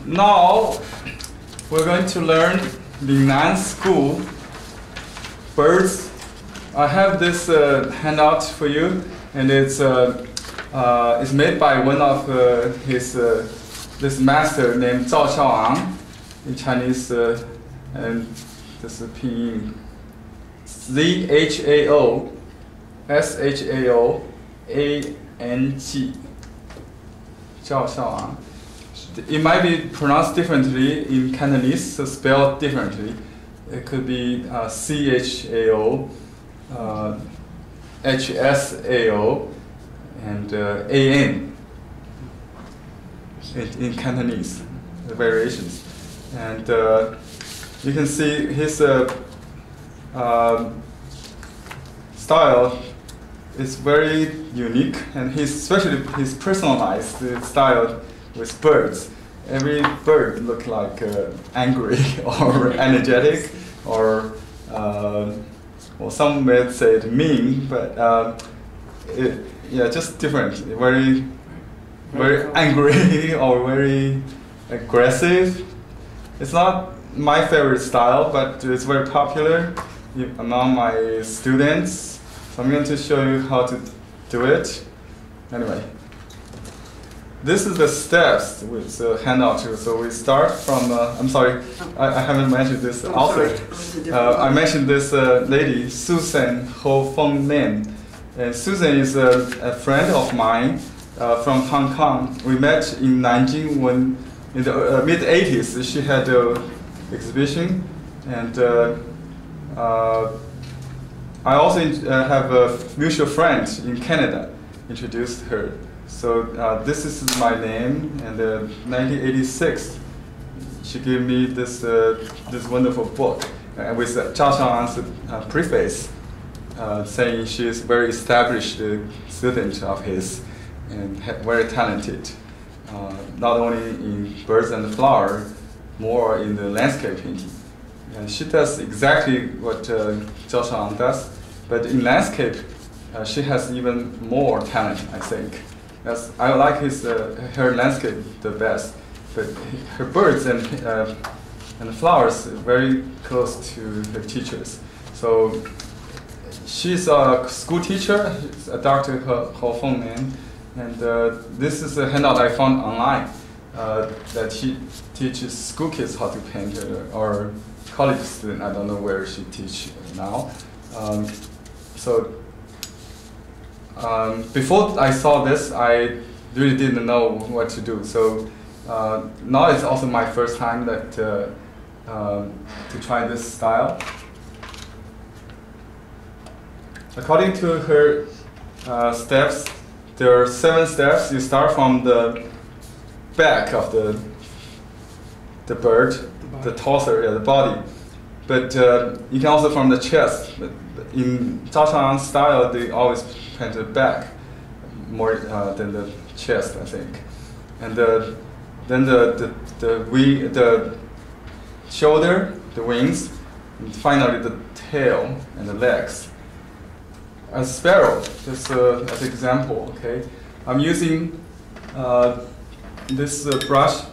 Now we're going to learn Lingnan school birds. I have this handout for you, and it's made by one of this master named Zhao Shao-Ang in Chinese, and this is pinyin ZhaoShaoAng. Zhao Shao-Ang. It might be pronounced differently in Cantonese, so spelled differently. It could be CHAO, HSAO, and AN in Cantonese, the variations. And you can see his style is very unique, and especially his personalized style with birds. Every bird looks like angry or energetic, or well, some may say it mean, but yeah, just different. Very angry or very aggressive. It's not my favorite style, but it's very popular among my students. So I'm going to show you how to do it. Anyway. This is the steps with the handout too. So we start from, I'm sorry, I haven't mentioned this author. I mentioned this lady, Susan Ho Feng Lin. And Susan is a friend of mine from Hong Kong. We met in Nanjing when, in the mid-80s, she had an exhibition. And I also have a mutual friend in Canada, introduced her. So this is my name, and 1986, she gave me this this wonderful book with Zhao Shao-Ang's preface, saying she is a very established student of his and very talented, not only in birds and flowers, more in the landscape painting. And she does exactly what Zhao Shao-Ang does, but in landscape, she has even more talent, I think. I like her landscape the best, but her birds and flowers are very close to her teachers. So she's a school teacher, a Dr. Ho Feng Lin, and this is a handout I found online that she teaches school kids how to paint, or college student. I don't know where she teaches now. Before I saw this, I really didn't know what to do. So now it's also my first time that to try this style. According to her steps, there are 7 steps. You start from the back of the bird, the torso, the body. But you can also from the chest. But in Zhao Shao-Ang's style, they always paint the back more than the chest, I think. And then the shoulder, the wings, and finally the tail and the legs. A sparrow, just as an example, okay? I'm using this brush,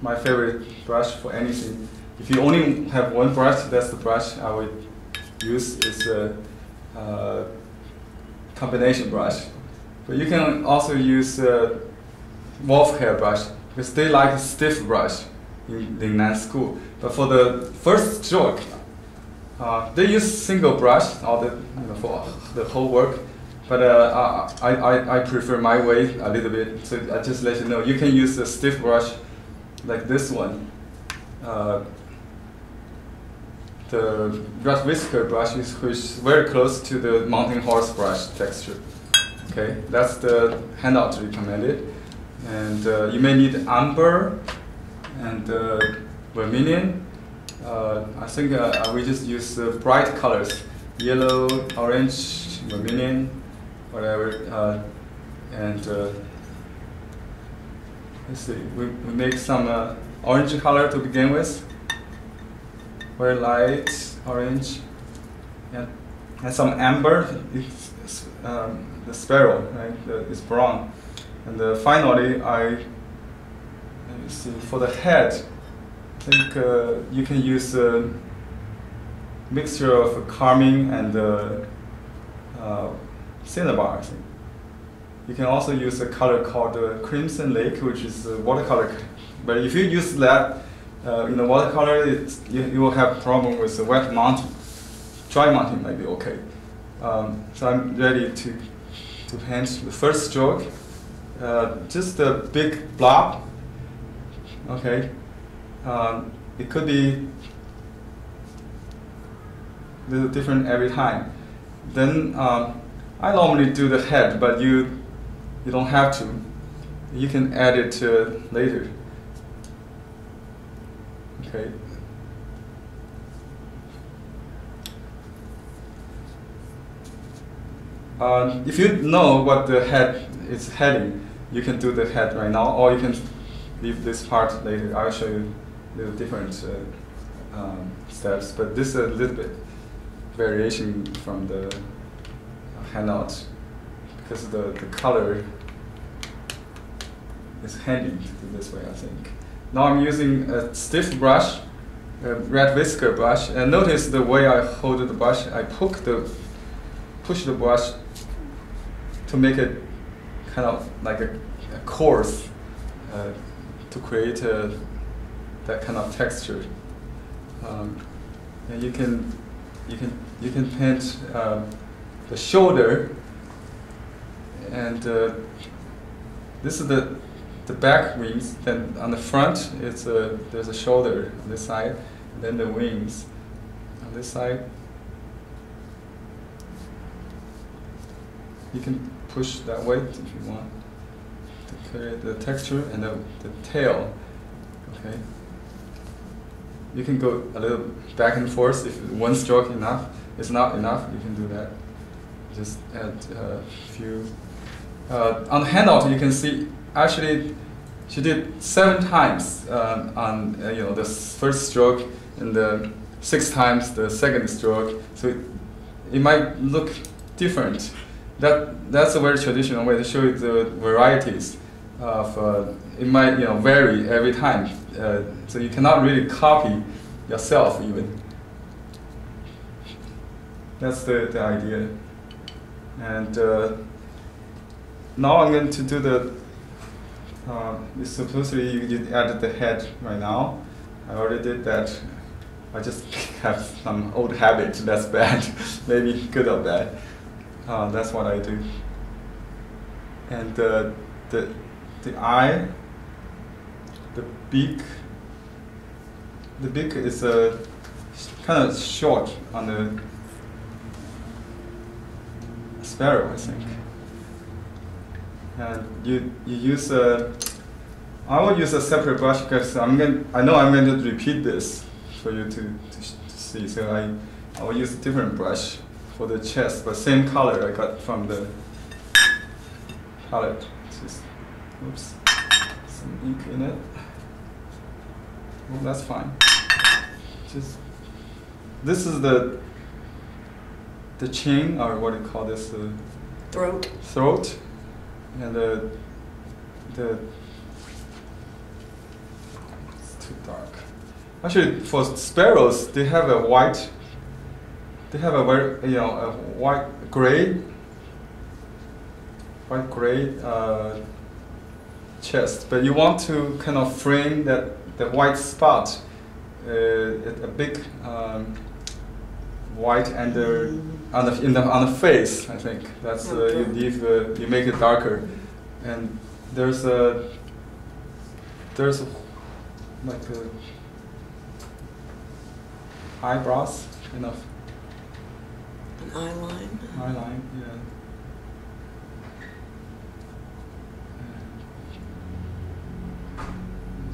my favorite brush for anything. If you only have one brush, that's the brush I would use. Is a combination brush. But you can also use wolf hair brush, because they like a stiff brush in Lingnan school. But for the first stroke, they use single brush for the whole work. But I prefer my way a little bit. So I just let you know, you can use a stiff brush like this one. The red whisker brush which is very close to the mountain horse brush texture. Okay, that's the handout recommended. And you may need umber and vermilion. I think we just use bright colors, yellow, orange, vermilion, whatever. And let's see, we make some orange color to begin with. Very light orange, and some amber. It's the sparrow, right? It's brown, and finally let's see, for the head, I think you can use a mixture of carmine and cinnabar, I think. You can also use a color called Crimson Lake, which is a watercolor. But if you use that in the watercolor, you will have problem with the wet mounting. Dry mounting might be okay. So I'm ready to paint the first stroke. Just a big blob. Okay. It could be a little different every time. Then I normally do the head, but you don't have to. You can add it later. Okay. If you know what the head is heading, you can do the head right now, or you can leave this part later. I'll show you little different steps, but this is a little bit variation from the handout because the color is handy to do this way, I think. Now I'm using a stiff brush, a red whisker brush, and notice the way I hold the brush. I push the brush to make it kind of like a coarse to create that kind of texture. And you can paint the shoulder, and this is the back wings. Then on the front, there's a shoulder on this side, and then the wings on this side. You can push that way if you want to create the texture, and the tail. Okay. You can go a little back and forth if one stroke is not enough. You can do that. Just add a few. On the handout, you can see actually she did 7 times on the first stroke, and 6 times the second stroke. So it might look different. That's a very traditional way to show you the varieties of. It might vary every time, so you cannot really copy yourself even. That's the idea. And now I'm going to do the. It's supposedly you added the head right now. I already did that. I just have some old habit. That's bad. Maybe good or bad. That's what I do. And the eye, the beak. The beak is kind of short on the sparrow, I think. And you use I will use a separate brush because I know I'm going to repeat this for you to see. So I will use a different brush for the chest, but same color I got from the palette. Just, oops, some ink in it. Well, that's fine. Just this is the chin, or what do you call this? Throat. Throat, and the it's too dark. Actually, for sparrows, they have a white. They have a very a white gray chest, but you want to kind of frame the white spot, a big white on the face. I think that's you make it darker, and there's like eyebrows kind of. An eye line. Eye line, yeah.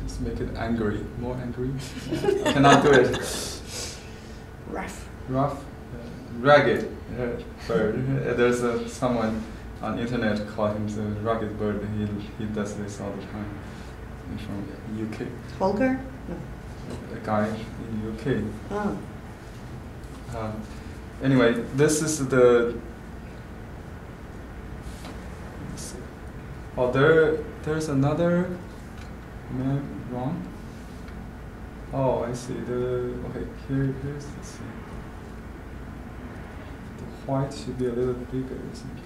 Just make it angry, more angry. I cannot do it. Rough. Ragged bird. There's someone on the internet called him the ragged bird. He does this all the time. He's from UK. Holger? No. A guy in UK. Oh. Anyway, this is the. Let's see. Oh, there's another wrong? Oh, I see. Okay, here's the thing. The white should be a little bigger, I think.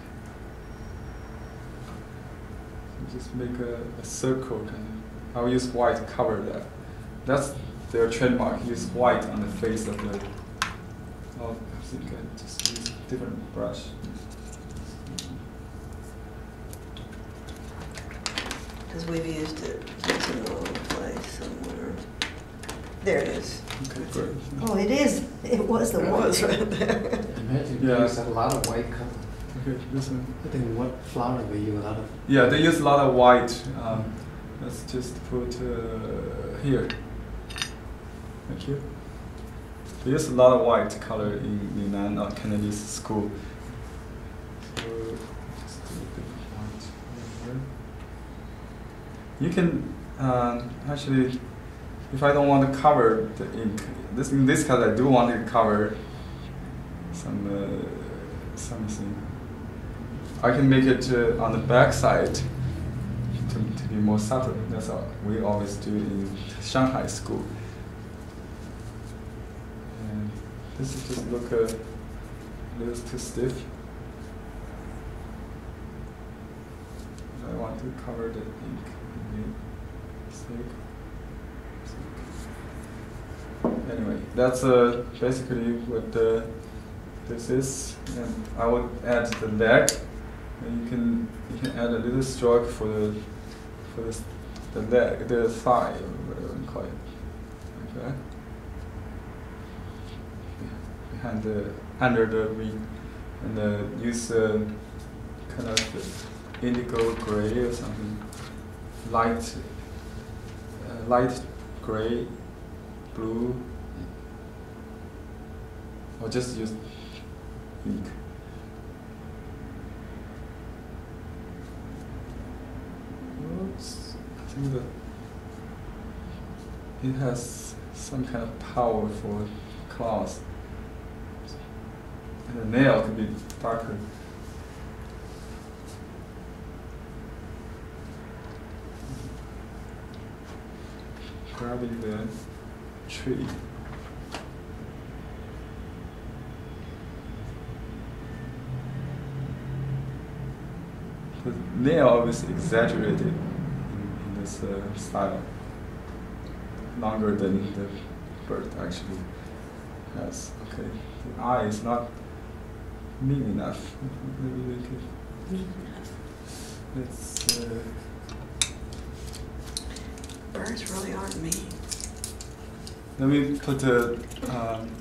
So just make a circle, and I'll use white to cover that. That's their trademark. Use white on the face of the. Oh, I think I just use a different brush. Because we've used it in the wrong place somewhere. There it is. Okay, great. Oh, it is. It was the It one. was right there. Imagine Yeah. you use a lot of white color. Okay, this one. I think what flower we use a lot of. Yeah, they use a lot of white. Let's just put here. Thank you. They use a lot of white color in Lingnan or Cantonese school. So just a bit of white over here. You can actually, if I don't want to cover the ink, in this case I do want to cover something. I can make it on the back side to be more subtle. That's what we always do in Shanghai school. And this is just look a little too stiff. I want to cover the ink. Anyway, that's basically what this is. And I would add the leg. And you can add a little stroke for the leg, the thigh, or whatever you call it. Okay. Behind under the wing, and use kind of indigo gray or something, light gray, blue, or just use ink. Oops. I think that it has some kind of power for claws. And the nail could be darker. Grabbing the tree. The nail is exaggerated in this style, longer than the bird actually has. Okay, the eye is not mean enough. Maybe we could. Let's. Birds really aren't mean. Let me put a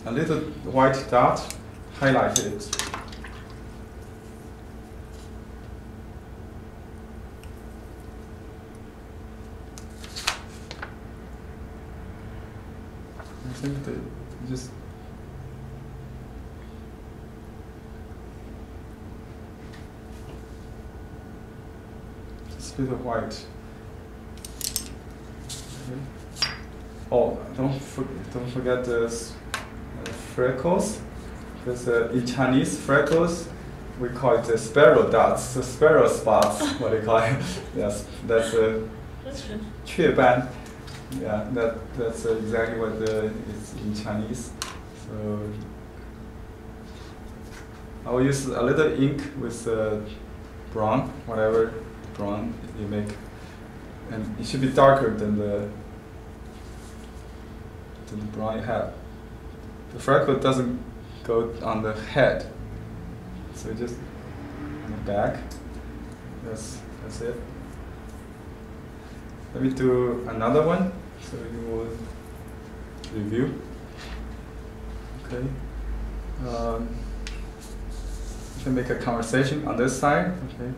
little white dot, highlight it. I think that just a bit of white. Okay. Oh, don't forget the freckles. Because in Chinese, freckles we call it the sparrow dots, the sparrow spots. What do you call it? Yes, that's a 雀斑. Yeah, that's exactly what it's in Chinese. So I will use a little ink with brown, whatever brown you make, and it should be darker than the brown you have. The freckle doesn't go on the head, so just on the back. That's it. Let me do another one, so you will review. Okay. You can make a conversation on this side. Okay.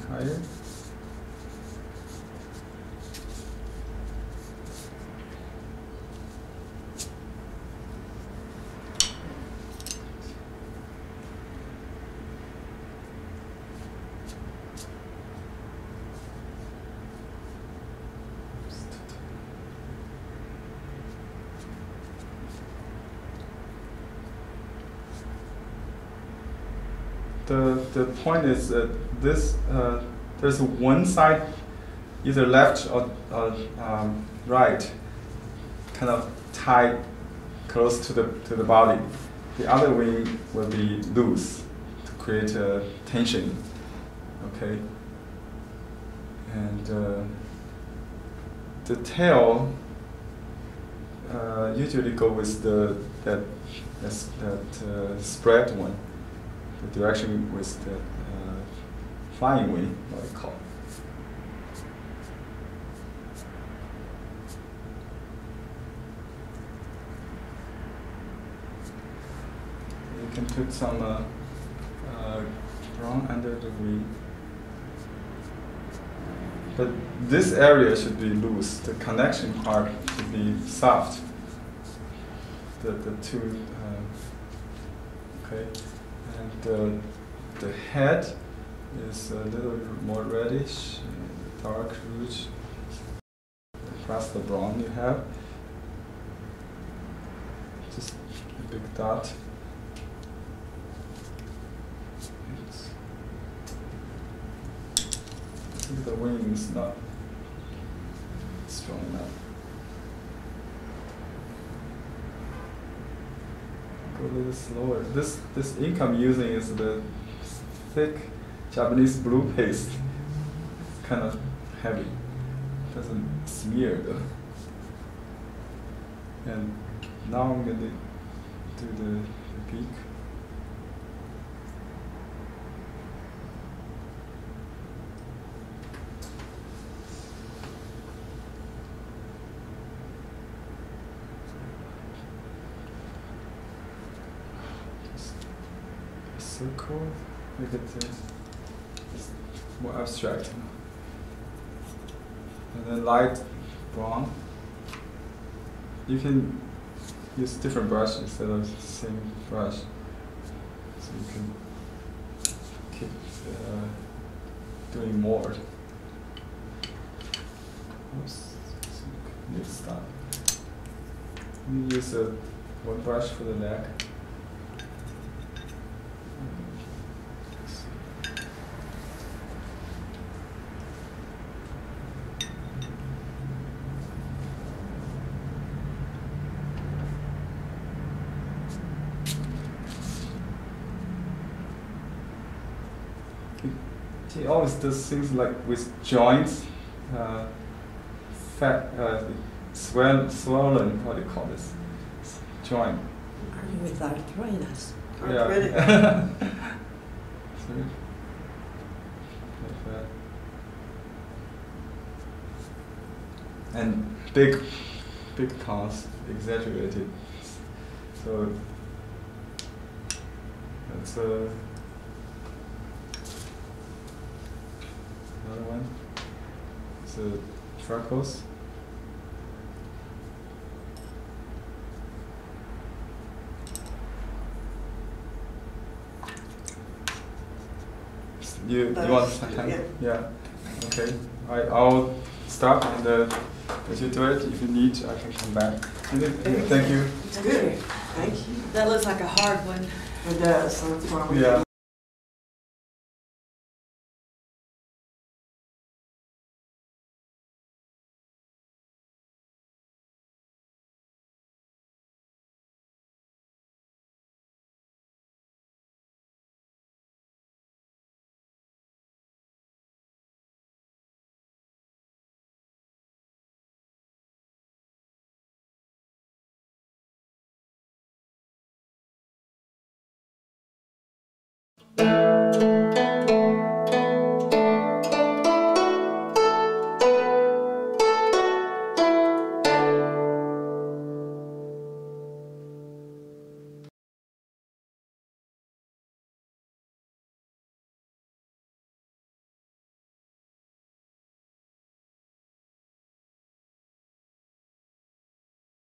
Higher. The point is that this there's one side either left or right, kind of tied close to the body. The other wing will be loose to create a tension. Okay. And the tail usually go with that spread one, the direction with the flying wing, what I call. You can put some brown under the wing. But this area should be loose. The connection part should be soft. The two, okay, and the head is a little more reddish, dark rouge across the brown you have. Just a big dot. The wing is not strong enough. Go a little slower. This ink I'm using is the thick Japanese blue paste. It's kind of heavy. It doesn't smear though. And now I'm going to do the beak. Circle, make it more abstract. And then light brown. You can use different brush instead of the same brush. So you can keep doing more. Oops, need to stop. You use one brush for the neck. He always does things like with joints, swollen, what do you call this? Joint. Are you with arthritis? Arthritic. Yeah. Sorry. Like that. And big cons, exaggerated. So that's another one. It's a freckles. You want some time? Yeah. Okay. I'll stop and as you do it, if you need, I can come back. Thank you. It's good. Thank you. That looks like a hard one. It does. That's why we